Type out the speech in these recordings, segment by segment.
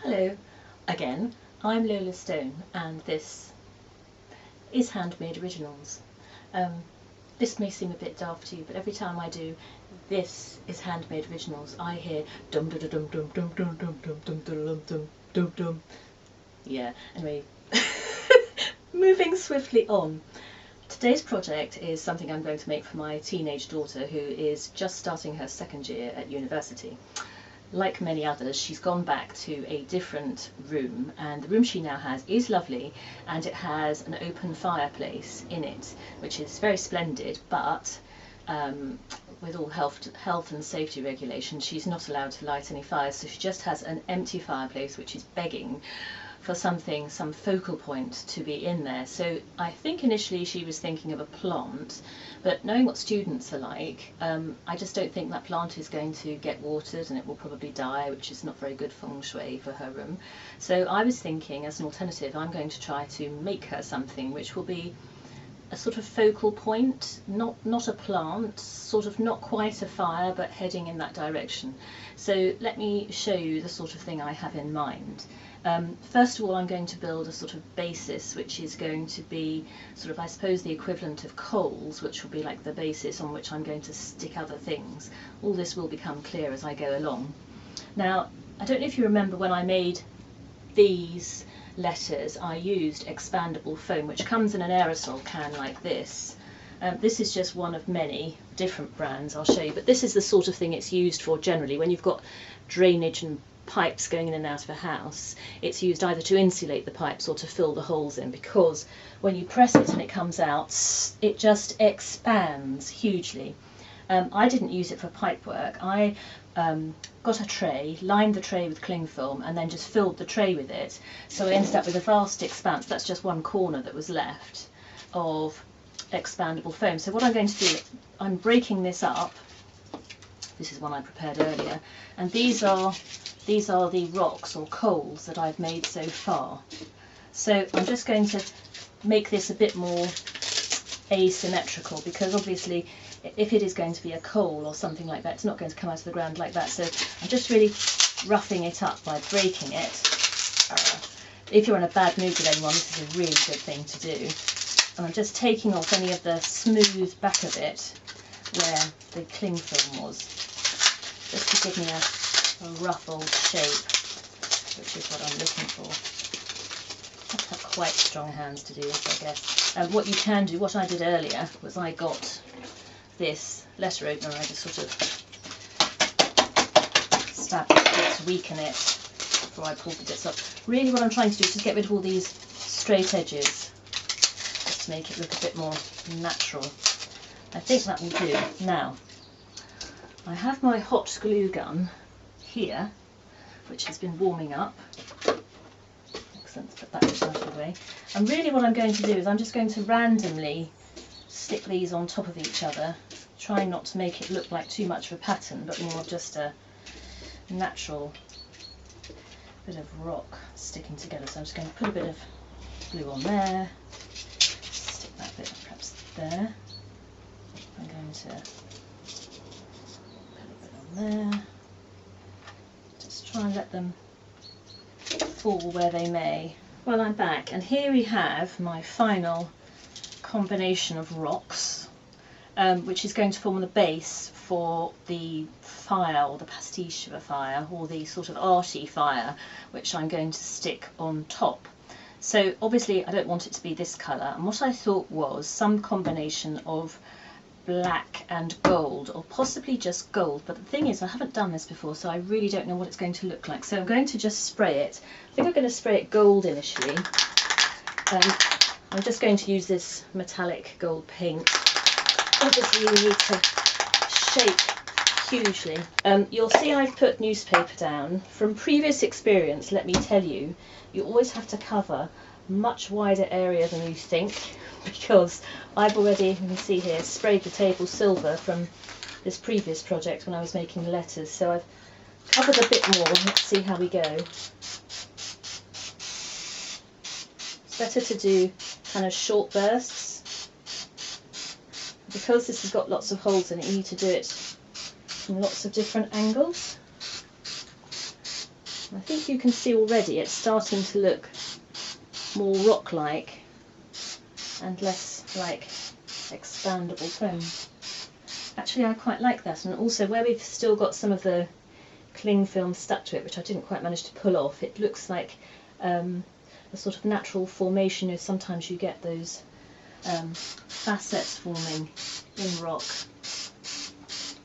Hello again, I'm Lola Stone and this is Handmade Originals. This may seem a bit daft to you, but every time I do this is Handmade Originals I hear dum dum dum dum dum dum dum dum dum dum dum dum dum. Yeah, anyway, moving swiftly on. Today's project is something I'm going to make for my teenage daughter who is just starting her second year at university. Like many others, she's gone back to a different room, and the room she now has is lovely, and it has an open fireplace in it, which is very splendid, but with all health and safety regulations, she's not allowed to light any fires, so she just has an empty fireplace which is begging for some focal point to be in there. So I think initially she was thinking of a plant, but knowing what students are like, I just don't think that plant is going to get watered and it will probably die, which is not very good feng shui for her room. So I was thinking, as an alternative, I'm going to try to make her something which will be a sort of focal point, not a plant, sort of not quite a fire, but heading in that direction. So let me show you the sort of thing I have in mind. First of all, I'm going to build a sort of basis which is going to be sort of, I suppose, the equivalent of coals, which will be like the basis on which I'm going to stick other things. All this will become clear as I go along. Now, I don't know if you remember when I made these letters, I used expandable foam, which comes in an aerosol can like this. This is just one of many different brands I'll show you, but this is the sort of thing it's used for generally when you've got drainage and pipes going in and out of a house. It's used either to insulate the pipes or to fill the holes in, because when you press it and it comes out, it just expands hugely. I didn't use it for pipe work. I got a tray, lined the tray with cling film, and then just filled the tray with it. So I ended up with a vast expanse. That's just one corner that was left of expandable foam. So what I'm going to do, I'm breaking this up. This is one I prepared earlier, and these are the rocks or coals that I've made so far. So I'm just going to make this a bit more asymmetrical, because obviously if it is going to be a coal or something like that, it's not going to come out of the ground like that. So I'm just really roughing it up by breaking it. If you're in a bad mood with anyone, this is a really good thing to do. And I'm just taking off any of the smooth back of it where the cling film was, just to give me a rough old shape, which is what I'm looking for. I have to have quite strong hands to do this, I guess. What you can do, what I did earlier, was I got this letter opener, I just sort of stabbed it to weaken it before I pulled the bits up. Really what I'm trying to do is just get rid of all these straight edges, just to make it look a bit more natural. I think that will do. Now, I have my hot glue gun here, which has been warming up. Excellent, put that out of the way. And really what I'm going to do is I'm just going to randomly stick these on top of each other, trying not to make it look like too much of a pattern, but more just a natural bit of rock sticking together. So I'm just going to put a bit of glue on there, stick that bit perhaps there. I'm going to put a bit on there. Just try and let them fall where they may. Well, I'm back, and here we have my final combination of rocks, which is going to form the base for the fire, or the pastiche of a fire, or the sort of arty fire, which I'm going to stick on top. So obviously I don't want it to be this colour, and what I thought was some combination of black and gold, or possibly just gold, but the thing is I haven't done this before, so I really don't know what it's going to look like. So I'm going to just spray it. I think I'm going to spray it gold initially. I'm just going to use this metallic gold paint. Obviously you need to shake hugely. You'll see I've put newspaper down. From previous experience, let me tell you, you always have to cover a much wider area than you think, because I've already, you can see here, sprayed the table silver from this previous project when I was making the letters, so I've covered a bit more. Let's see how we go. It's better to do kind of short bursts. Because this has got lots of holes in it, you need to do it from lots of different angles. I think you can see already it's starting to look more rock-like and less like expandable foam. Actually, I quite like that, and also where we've still got some of the cling film stuck to it, which I didn't quite manage to pull off, it looks like a sort of natural formation. You know, sometimes you get those facets forming in rock.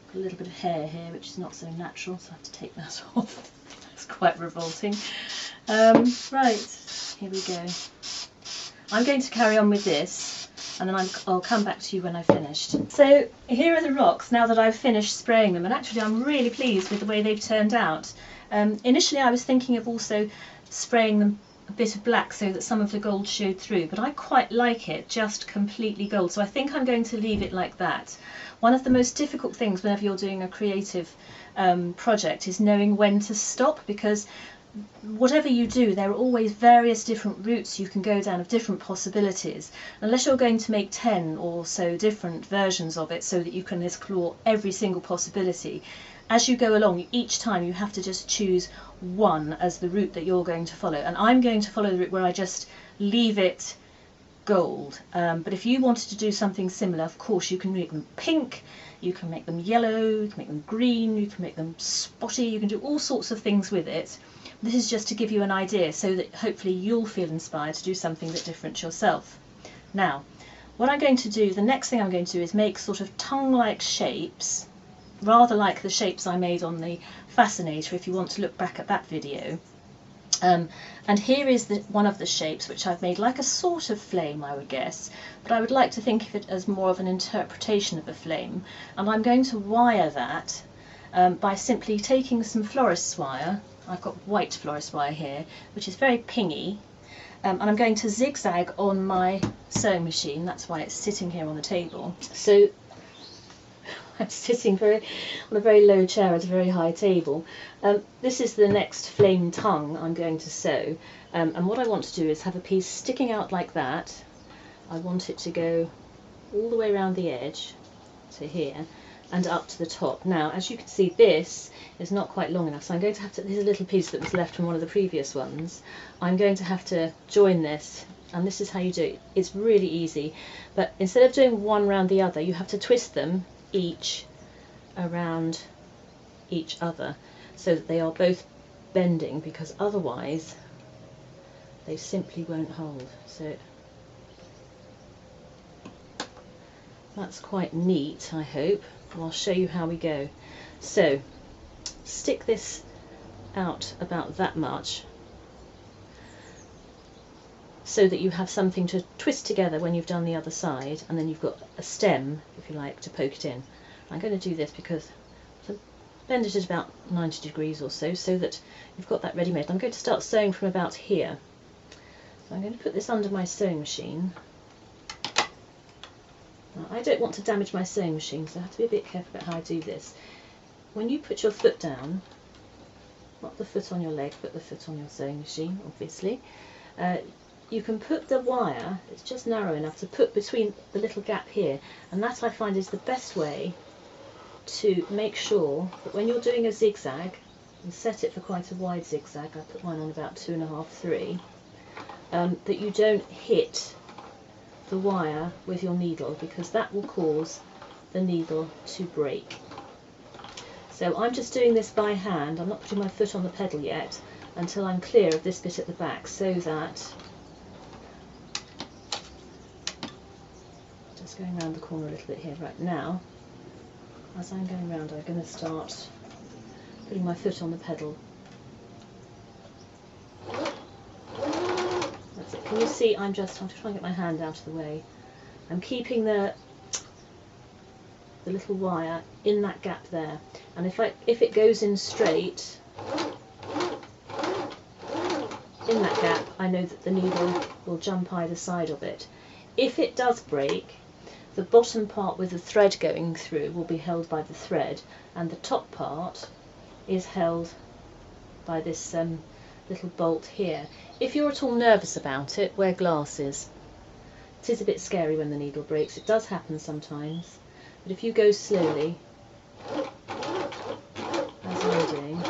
Got a little bit of hair here, which is not so natural, so I have to take that off. It's quite revolting. Right, here we go. I'm going to carry on with this, and then I'll come back to you when I've finished. So here are the rocks now that I've finished spraying them, and actually I'm really pleased with the way they've turned out. Initially I was thinking of also spraying them a bit of black so that some of the gold showed through, but I quite like it just completely gold, so I think I'm going to leave it like that. One of the most difficult things whenever you're doing a creative project is knowing when to stop, because whatever you do, there are always various different routes you can go down of different possibilities. Unless you're going to make 10 or so different versions of it so that you can explore every single possibility, as you go along, each time you have to just choose one as the route that you're going to follow. And I'm going to follow the route where I just leave it gold. But if you wanted to do something similar, of course you can make them pink, you can make them yellow, you can make them green, you can make them spotty, you can do all sorts of things with it. This is just to give you an idea so that hopefully you'll feel inspired to do something a bit different yourself. Now, what I'm going to do, the next thing I'm going to do is make sort of tongue-like shapes, rather like the shapes I made on the Fascinator if you want to look back at that video. And here is one of the shapes which I've made like a sort of flame, I would guess, but I would like to think of it as more of an interpretation of a flame, and I'm going to wire that by simply taking some florist's wire. I've got white florist wire here, which is very pingy, and I'm going to zigzag on my sewing machine. That's why it's sitting here on the table. So I'm sitting on a very low chair at a very high table. This is the next flame tongue I'm going to sew, and what I want to do is have a piece sticking out like that. I want it to go all the way around the edge to here and up to the top. Now, as you can see, this is not quite long enough, so I'm going to have to, here's a little piece that was left from one of the previous ones. I'm going to have to join this, and this is how you do it. It's really easy, but instead of doing one round the other, you have to twist them each around each other so that they are both bending, because otherwise they simply won't hold. So that's quite neat, I hope. I'll show you how we go. So stick this out about that much so that you have something to twist together when you've done the other side, and then you've got a stem, if you like, to poke it in. I'm going to do this because bend it at about 90 degrees or so, so that you've got that ready made. I'm going to start sewing from about here. So I'm going to put this under my sewing machine. Now, I don't want to damage my sewing machine, so I have to be a bit careful about how I do this. When you put your foot down, not the foot on your leg, but the foot on your sewing machine, obviously, you can put the wire, it's just narrow enough to put between the little gap here, and that I find is the best way to make sure that when you're doing a zigzag, and set it for quite a wide zigzag, I put mine on about 2.5, 3, that you don't hit the wire with your needle, because that will cause the needle to break. So I'm just doing this by hand. I'm not putting my foot on the pedal yet until I'm clear of this bit at the back, so that, just going around the corner a little bit here right now, as I'm going round, I'm going to start putting my foot on the pedal. That's it. Can you see? I'm just trying to get my hand out of the way. I'm keeping the little wire in that gap there, and if it goes in straight in that gap, I know that the needle will jump either side of it. If it does break, the bottom part with the thread going through will be held by the thread, and the top part is held by this little bolt here. If you're at all nervous about it, wear glasses. It is a bit scary when the needle breaks. It does happen sometimes, but if you go slowly, as I'm doing,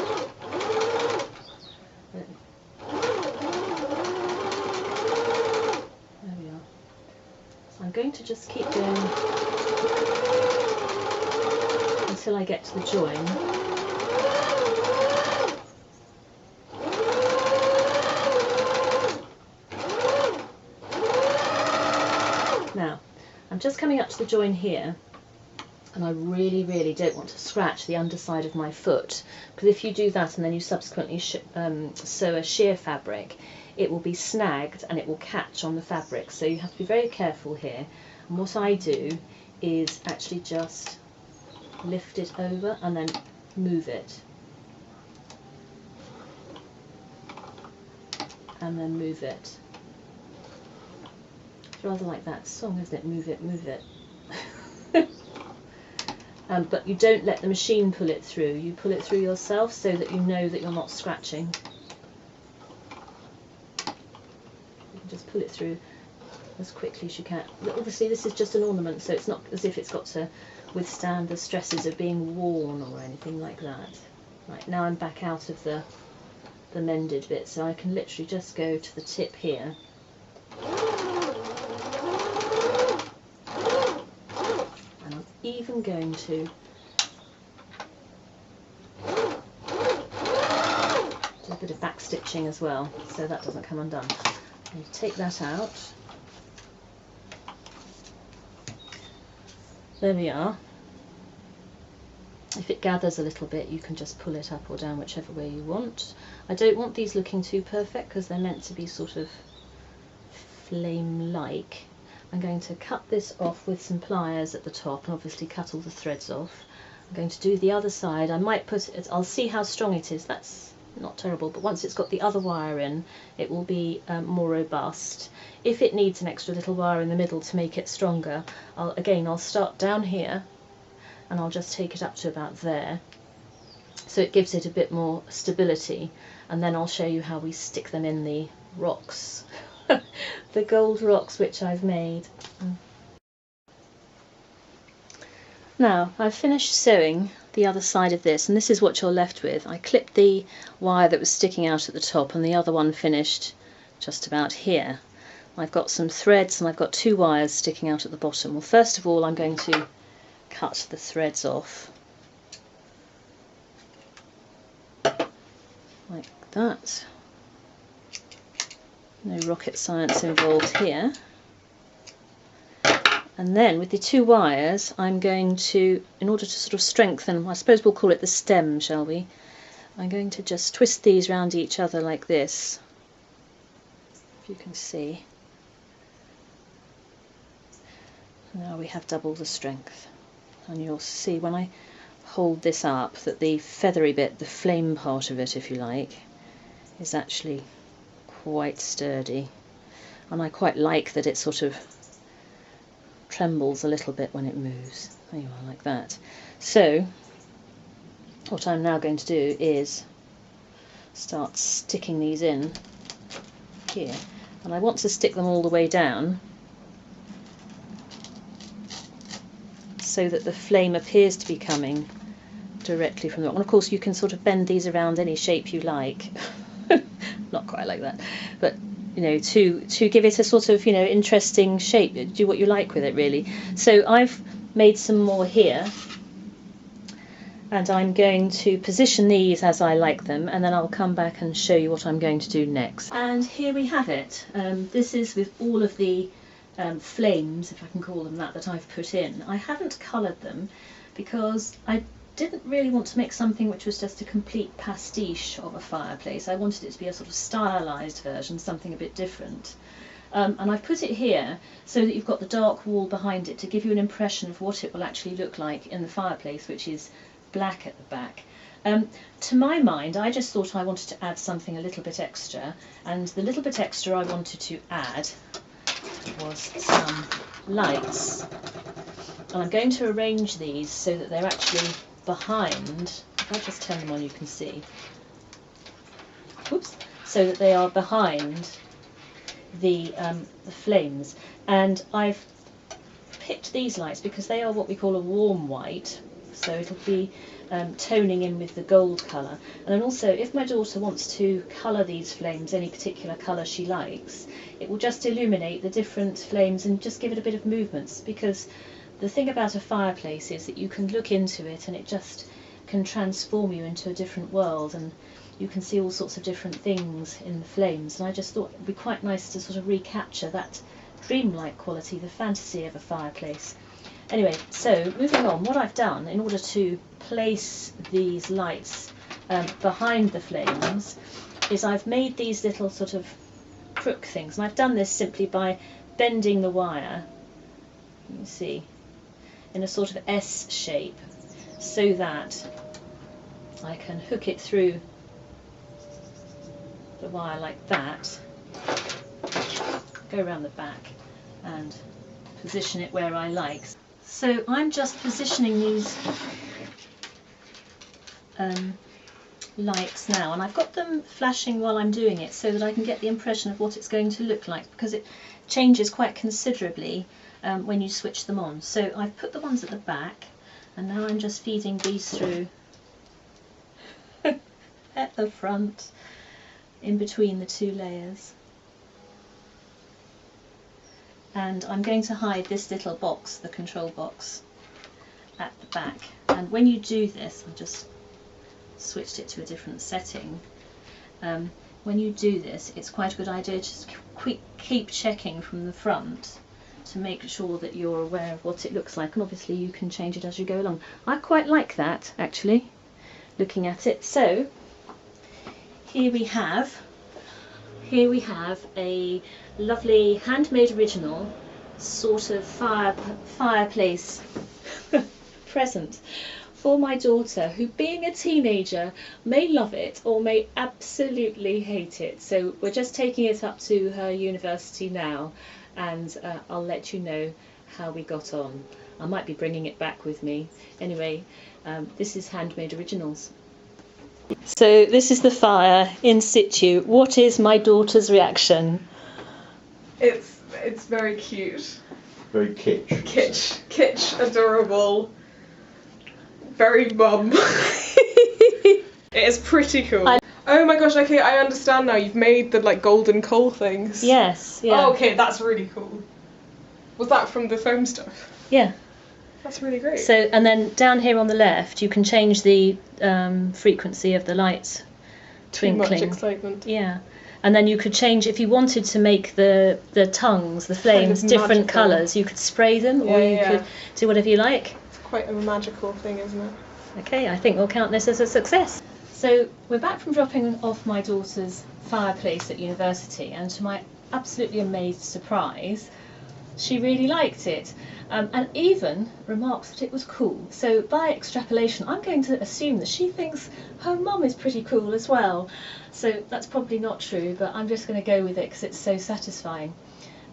going to just keep going until I get to the join. Now, I'm just coming up to the join here, and I really, really don't want to scratch the underside of my foot, because if you do that and then you subsequently sew a sheer fabric, it will be snagged and it will catch on the fabric. So you have to be very careful here. And what I do is actually just lift it over and then move it. And then move it. It's rather like that song, isn't it? Move it, move it. But you don't let the machine pull it through. You pull it through yourself so that you know that you're not scratching. You can just pull it through as quickly as you can. Obviously this is just an ornament, so it's not as if it's got to withstand the stresses of being worn or anything like that. Right, now I'm back out of the mended bit, so I can literally just go to the tip here. And I'm even going to do a bit of back stitching as well, so that doesn't come undone. And take that out. There we are. If it gathers a little bit, you can just pull it up or down whichever way you want. I don't want these looking too perfect because they're meant to be sort of flame-like. I'm going to cut this off with some pliers at the top and obviously cut all the threads off. I'm going to do the other side. I might put it, I'll see how strong it is. That's not terrible, but once it's got the other wire in, it will be more robust. If it needs an extra little wire in the middle to make it stronger, I'll start down here and I'll just take it up to about there, so it gives it a bit more stability, and then I'll show you how we stick them in the rocks, the gold rocks which I've made. Now I've finished sewing the other side of this, and this is what you're left with. I clipped the wire that was sticking out at the top and the other one finished just about here. I've got some threads and I've got two wires sticking out at the bottom. Well, first of all I'm going to cut the threads off like that. No rocket science involved here. And then with the two wires I'm going to, in order to sort of strengthen, I suppose we'll call it the stem, shall we? I'm going to just twist these round each other like this, if you can see. Now we have double the strength. And you'll see when I hold this up that the feathery bit, the flame part of it if you like, is actually quite sturdy, and I quite like that it sort of trembles a little bit when it moves. There you are, like that. So what I'm now going to do is start sticking these in here, and I want to stick them all the way down so that the flame appears to be coming directly from the rock. And of course you can sort of bend these around any shape you like. Not quite like that, but you know, to give it a sort of, you know, interesting shape. Do what you like with it, really. So I've made some more here, and I'm going to position these as I like them, and then I'll come back and show you what I'm going to do next. And here we have it. This is with all of the flames, if I can call them that I've put in. I haven't coloured them because I didn't really want to make something which was just a complete pastiche of a fireplace. I wanted it to be a sort of stylised version, something a bit different. And I've put it here so that you've got the dark wall behind it to give you an impression of what it will actually look like in the fireplace, which is black at the back. To my mind, I just thought I wanted to add something a little bit extra, and the little bit extra I wanted to add was some lights. And I'm going to arrange these so that they're actually behind. If I just turn them on, you can see. Oops. So that they are behind the flames. And I've picked these lights because they are what we call a warm white, so it'll be toning in with the gold colour. And then also, if my daughter wants to colour these flames any particular colour she likes, it will just illuminate the different flames and just give it a bit of movements, because the thing about a fireplace is that you can look into it and it just can transform you into a different world, and you can see all sorts of different things in the flames. And I just thought it would be quite nice to sort of recapture that dreamlike quality, the fantasy of a fireplace. Anyway, so moving on, what I've done in order to place these lights behind the flames is I've made these little sort of crook things, and I've done this simply by bending the wire, you can see, in a sort of S shape, so that I can hook it through the wire like that, go around the back and position it where I like. So I'm just positioning these lights now, and I've got them flashing while I'm doing it so that I can get the impression of what it's going to look like, because it changes quite considerably when you switch them on. So I've put the ones at the back, and now I'm just feeding these through at the front, in between the two layers. And I'm going to hide this little box, the control box, at the back. And when you do this, I've just switched it to a different setting. When you do this, it's quite a good idea to just keep checking from the front to make sure that you're aware of what it looks like, and obviously you can change it as you go along. I quite like that, actually, looking at it. So here we have a lovely handmade original sort of fireplace present for my daughter, who, being a teenager, may love it or may absolutely hate it. So we're just taking it up to her university now, and I'll let you know how we got on. I might be bringing it back with me. Anyway, this is Handmade Originals. So this is the fire in situ. What is my daughter's reaction? It's very cute. Very kitsch. Kitsch, adorable. Very mum. It is pretty cool. Oh my gosh, okay, I understand now. You've made the like golden coal things. Yes, yeah. Oh, okay, that's really cool. Was that from the foam stuff? Yeah. That's really great. So, and then down here on the left, you can change the frequency of the lights twinkling. Too much excitement. Yeah. And then you could change, if you wanted to make the tongues, the flames, different colours, you could spray them, or you could do whatever you like. It's quite a magical thing, isn't it? Okay, I think we'll count this as a success. So we're back from dropping off my daughter's fireplace at university, and to my absolutely amazed surprise, she really liked it, and even remarks that it was cool. So by extrapolation, I'm going to assume that she thinks her mum is pretty cool as well. So that's probably not true, but I'm just going to go with it because it's so satisfying.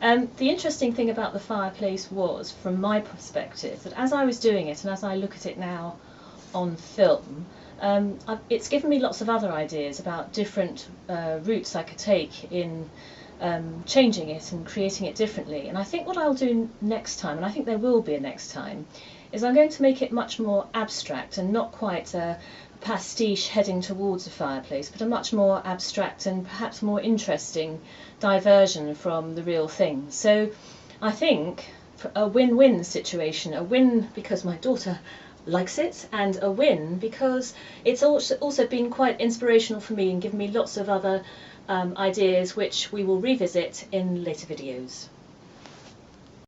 The interesting thing about the fireplace was, from my perspective, that as I was doing it and as I look at it now on film, it's given me lots of other ideas about different routes I could take in changing it and creating it differently. And I think what I'll do next time, and I think there will be a next time, is I'm going to make it much more abstract and not quite a pastiche heading towards a fireplace, but a much more abstract and perhaps more interesting diversion from the real thing. So I think a win-win situation, a win because my daughter likes it, and a win because it's also been quite inspirational for me and given me lots of other ideas which we will revisit in later videos.